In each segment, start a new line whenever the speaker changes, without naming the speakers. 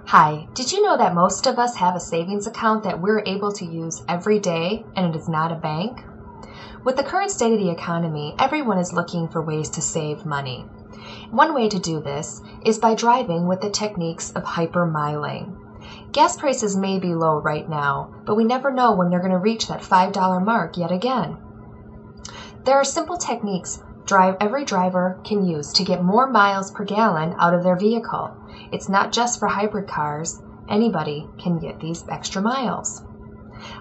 Hi, did you know that most of us have a savings account that we're able to use every day and it is not a bank? With the current state of the economy, everyone is looking for ways to save money. One way to do this is by driving with the techniques of hypermiling. Gas prices may be low right now, but we never know when they're going to reach that $5 mark yet again. There are simple techniques every driver can use to get more miles per gallon out of their vehicle. It's not just for hybrid cars. Anybody can get these extra miles.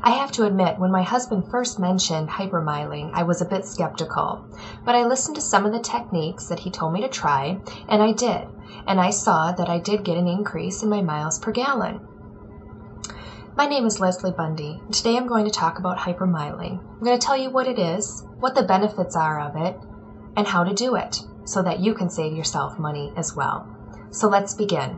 I have to admit, when my husband first mentioned hypermiling, I was a bit skeptical, but I listened to some of the techniques that he told me to try, and I did, and I saw that I did get an increase in my miles per gallon. My name is Leslie Bundy, and today I'm going to talk about hypermiling. I'm going to tell you what it is, what the benefits are of it, and how to do it so that you can save yourself money as well. So let's begin.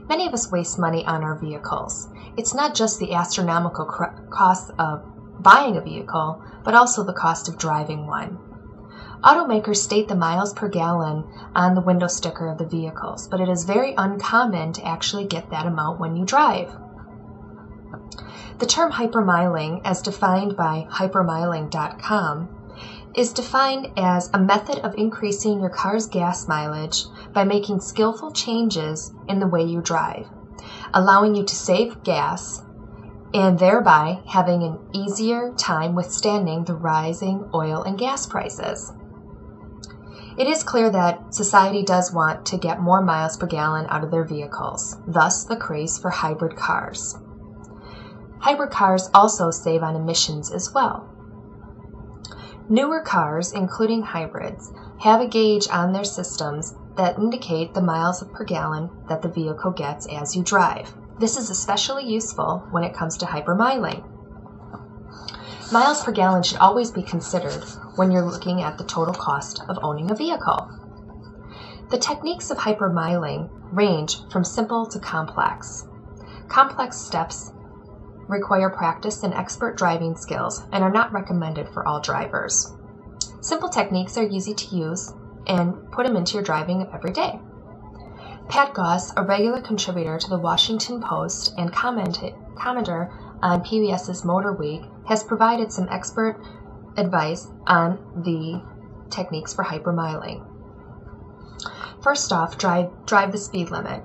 Many of us waste money on our vehicles. It's not just the astronomical cost of buying a vehicle, but also the cost of driving one. Automakers state the miles per gallon on the window sticker of the vehicles, but it is very uncommon to actually get that amount when you drive. The term hypermiling, as defined by Hypermiling.wmv, is defined as a method of increasing your car's gas mileage by making skillful changes in the way you drive, allowing you to save gas and thereby having an easier time withstanding the rising oil and gas prices. It is clear that society does want to get more miles per gallon out of their vehicles, thus the craze for hybrid cars. Hybrid cars also save on emissions as well. Newer cars, including hybrids, have a gauge on their systems that indicate the miles per gallon that the vehicle gets as you drive. This is especially useful when it comes to hypermiling. Miles per gallon should always be considered when you're looking at the total cost of owning a vehicle. The techniques of hypermiling range from simple to complex. Complex steps require practice and expert driving skills and are not recommended for all drivers. Simple techniques are easy to use and put them into your driving every day. Pat Goss, a regular contributor to the Washington Post and commenter on PBS's Motor Week, has provided some expert advice on the techniques for hypermiling. First off, drive the speed limit.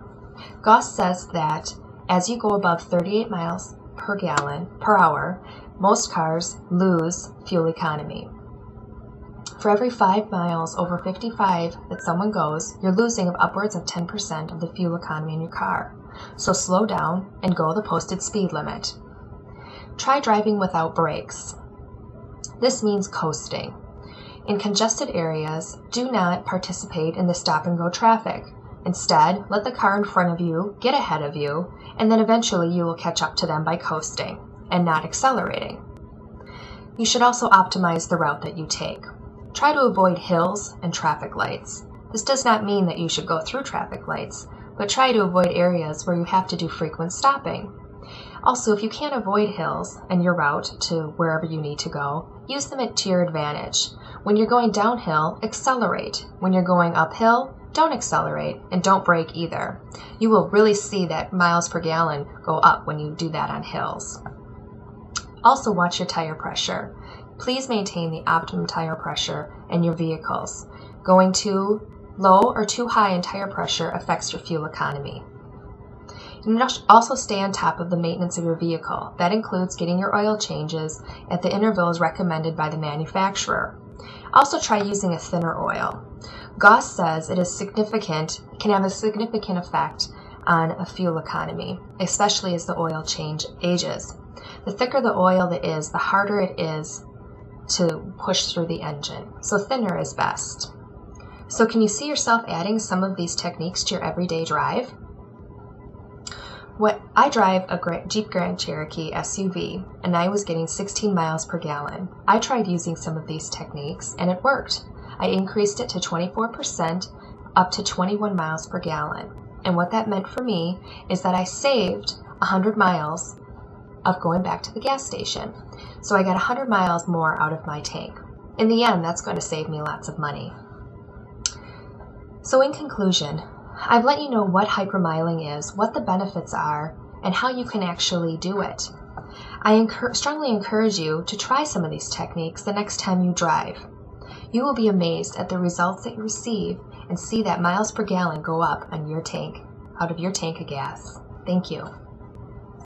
Goss says that as you go above 38 miles per hour, most cars lose fuel economy. For every 5 miles over 55 that someone goes, you're losing upwards of 10% of the fuel economy in your car. So slow down and go the posted speed limit. Try driving without brakes. This means coasting. In congested areas, do not participate in the stop-and-go traffic. Instead, let the car in front of you get ahead of you, and then eventually you will catch up to them by coasting and not accelerating. You should also optimize the route that you take. Try to avoid hills and traffic lights. This does not mean that you should go through traffic lights, but try to avoid areas where you have to do frequent stopping. Also, if you can't avoid hills and your route to wherever you need to go, use them to your advantage. When you're going downhill, accelerate. When you're going uphill, don't accelerate and don't brake either. You will really see that miles per gallon go up when you do that on hills. Also, watch your tire pressure. Please maintain the optimum tire pressure in your vehicles. Going too low or too high in tire pressure affects your fuel economy. You must also stay on top of the maintenance of your vehicle. That includes getting your oil changes at the intervals recommended by the manufacturer. Also try using a thinner oil. Goss says it can have a significant effect on a fuel economy, especially as the oil change ages. The thicker the oil that is, the harder it is to push through the engine. So thinner is best. So can you see yourself adding some of these techniques to your everyday drive? I drive a Jeep Grand Cherokee SUV, and I was getting 16 miles per gallon. I tried using some of these techniques, and it worked. I increased it to 24%, up to 21 miles per gallon. And what that meant for me is that I saved 100 miles of going back to the gas station. So I got 100 miles more out of my tank. In the end, that's going to save me lots of money. So in conclusion, I've let you know what hypermiling is, what the benefits are, and how you can actually do it. I strongly encourage you to try some of these techniques the next time you drive. You will be amazed at the results that you receive and see that miles per gallon go up on your tank, out of your tank of gas. Thank you.